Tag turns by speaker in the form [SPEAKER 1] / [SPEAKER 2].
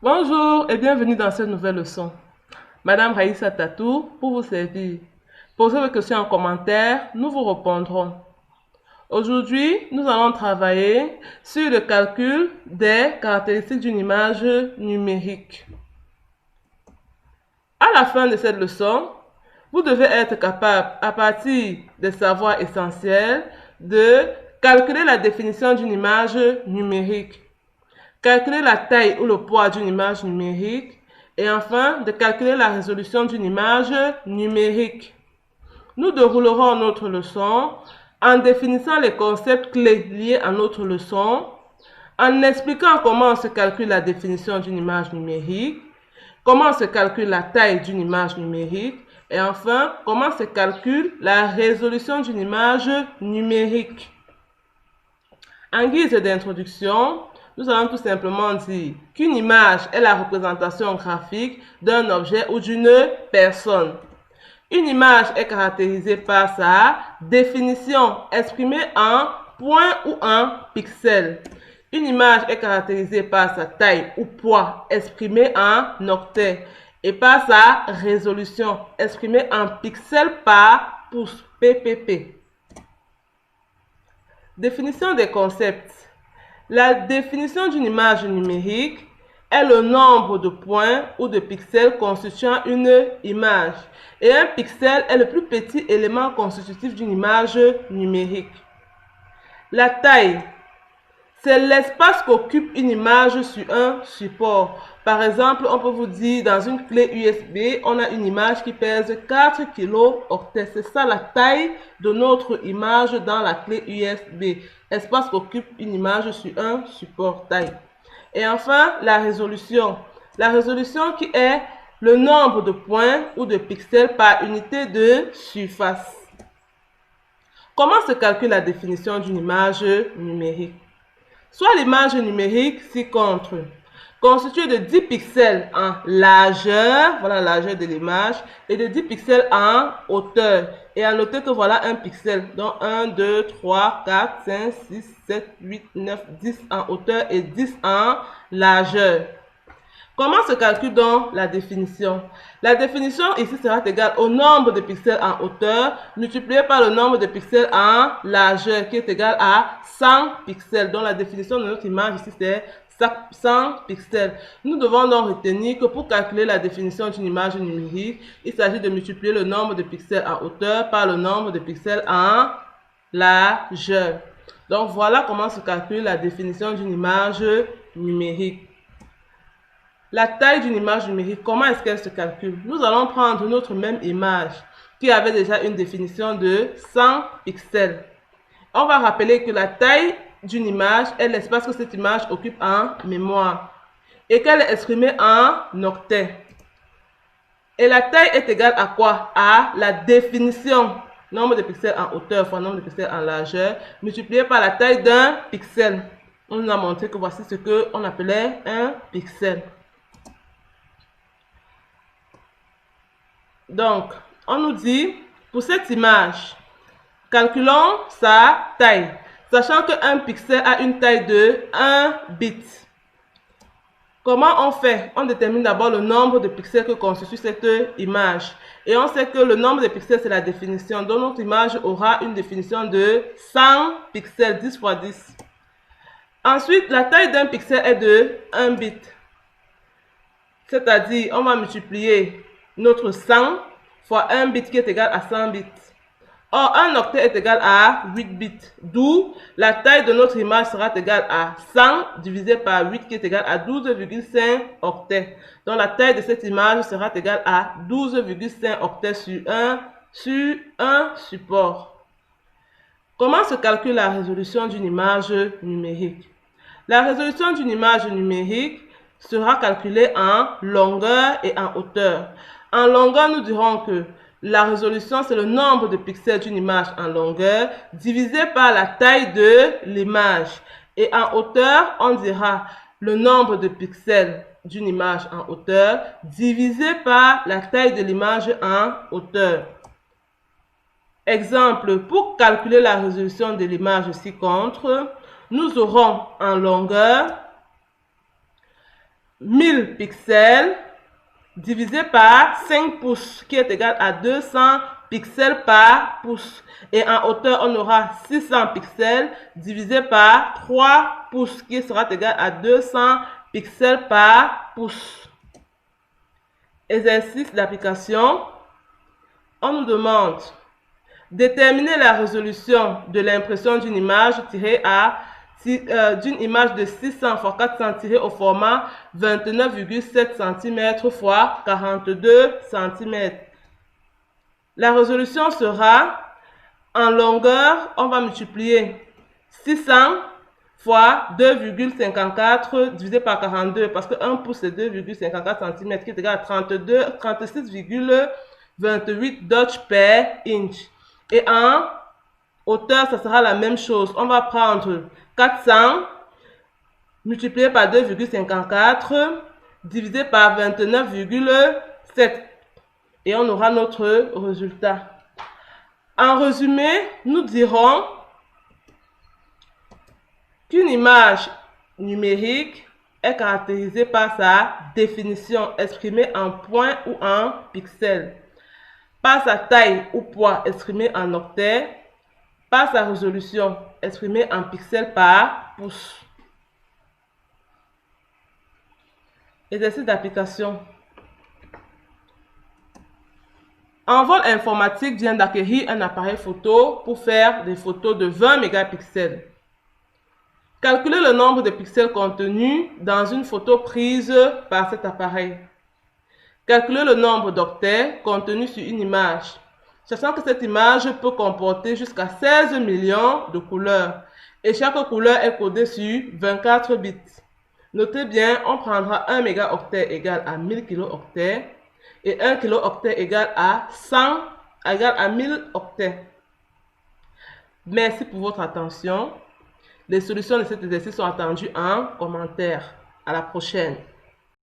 [SPEAKER 1] Bonjour et bienvenue dans cette nouvelle leçon. Madame Raïssa Tatou pour vous servir. Posez vos questions en commentaire, nous vous répondrons. Aujourd'hui, nous allons travailler sur le calcul des caractéristiques d'une image numérique. À la fin de cette leçon, vous devez être capable, à partir des savoirs essentiels, de calculer la définition d'une image numérique, calculer la taille ou le poids d'une image numérique et enfin de calculer la résolution d'une image numérique. Nous déroulerons notre leçon en définissant les concepts clés liés à notre leçon, en expliquant comment se calcule la définition d'une image numérique, comment se calcule la taille d'une image numérique et enfin comment se calcule la résolution d'une image numérique. En guise d'introduction, nous allons tout simplement dire qu'une image est la représentation graphique d'un objet ou d'une personne. Une image est caractérisée par sa définition exprimée en points ou en pixels. Une image est caractérisée par sa taille ou poids exprimé en octets et par sa résolution exprimée en pixels par pouce, ppp. Définition des concepts. La définition d'une image numérique est le nombre de points ou de pixels constituant une image. Et un pixel est le plus petit élément constitutif d'une image numérique. La taille, c'est l'espace qu'occupe une image sur un support. Par exemple, on peut vous dire dans une clé USB, on a une image qui pèse 4 kilo-octets. C'est ça la taille de notre image dans la clé USB. Espace qu'occupe une image sur un support taille. Et enfin, la résolution. La résolution qui est le nombre de points ou de pixels par unité de surface. Comment se calcule la définition d'une image numérique? Soit l'image numérique ci-contre, constituée de 10 pixels en largeur, voilà la largeur de l'image, et de 10 pixels en hauteur. Et à noter que voilà un pixel, donc 1, 2, 3, 4, 5, 6, 7, 8, 9, 10 en hauteur et 10 en largeur. Comment se calcule donc la définition? La définition ici sera égale au nombre de pixels en hauteur multiplié par le nombre de pixels en largeur qui est égal à 100 pixels. Donc la définition de notre image ici c'est 100 pixels. Nous devons donc retenir que pour calculer la définition d'une image numérique, il s'agit de multiplier le nombre de pixels en hauteur par le nombre de pixels en largeur. Donc voilà comment se calcule la définition d'une image numérique. La taille d'une image numérique, comment est-ce qu'elle se calcule? Nous allons prendre notre même image qui avait déjà une définition de 100 pixels. On va rappeler que la taille d'une image est l'espace que cette image occupe en mémoire et qu'elle est exprimée en octets. Et la taille est égale à quoi? À la définition, nombre de pixels en hauteur fois nombre de pixels en largeur, multiplié par la taille d'un pixel. On nous a montré que voici ce qu'on appelait un pixel. Donc, on nous dit, pour cette image, calculons sa taille, sachant qu'un pixel a une taille de 1 bit. Comment on fait? On détermine d'abord le nombre de pixels que constitue cette image. Et on sait que le nombre de pixels, c'est la définition. Donc, notre image aura une définition de 100 pixels, 10 fois 10. Ensuite, la taille d'un pixel est de 1 bit. C'est-à-dire, on va multiplier notre 100 fois 1 bit qui est égal à 100 bits. Or, un octet est égal à 8 bits. D'où la taille de notre image sera égale à 100 divisé par 8 qui est égal à 12,5 octets. Donc, la taille de cette image sera égale à 12,5 octets sur un support. Comment se calcule la résolution d'une image numérique? La résolution d'une image numérique sera calculée en longueur et en hauteur. En longueur, nous dirons que la résolution, c'est le nombre de pixels d'une image en longueur divisé par la taille de l'image. Et en hauteur, on dira le nombre de pixels d'une image en hauteur divisé par la taille de l'image en hauteur. Exemple, pour calculer la résolution de l'image ci-contre, nous aurons en longueur 1000 pixels divisé par 5 pouces qui est égal à 200 pixels par pouce. Et en hauteur, on aura 600 pixels divisé par 3 pouces qui sera égal à 200 pixels par pouce. Exercice d'application. On nous demande déterminer la résolution de l'impression d'une image tirée d'une image de 600 x 400 tirée au format 29,7 cm x 42 cm. La résolution sera en longueur, on va multiplier 600 fois 2,54 divisé par 42 parce que 1 pouce c'est 2,54 cm qui est égal à 36,28 Dodge per inch. Et en hauteur, ça sera la même chose. On va prendre 400 multiplié par 2,54 divisé par 29,7 et on aura notre résultat. En résumé, nous dirons qu'une image numérique est caractérisée par sa définition exprimée en points ou en pixels, par sa taille ou poids exprimé en octets, par sa résolution exprimée en pixels par pouce. Exercice d'application. Envol Informatique vient d'acquérir un appareil photo pour faire des photos de 20 mégapixels. Calculez le nombre de pixels contenus dans une photo prise par cet appareil. Calculez le nombre d'octets contenus sur une image, sachant que cette image peut comporter jusqu'à 16 millions de couleurs et chaque couleur est codée sur 24 bits. Notez bien, on prendra 1 mégaoctet égal à 1000 kilooctets et 1 kilooctet égal à 1000 octets. Merci pour votre attention. Les solutions de cet exercice sont attendues en commentaire. À la prochaine.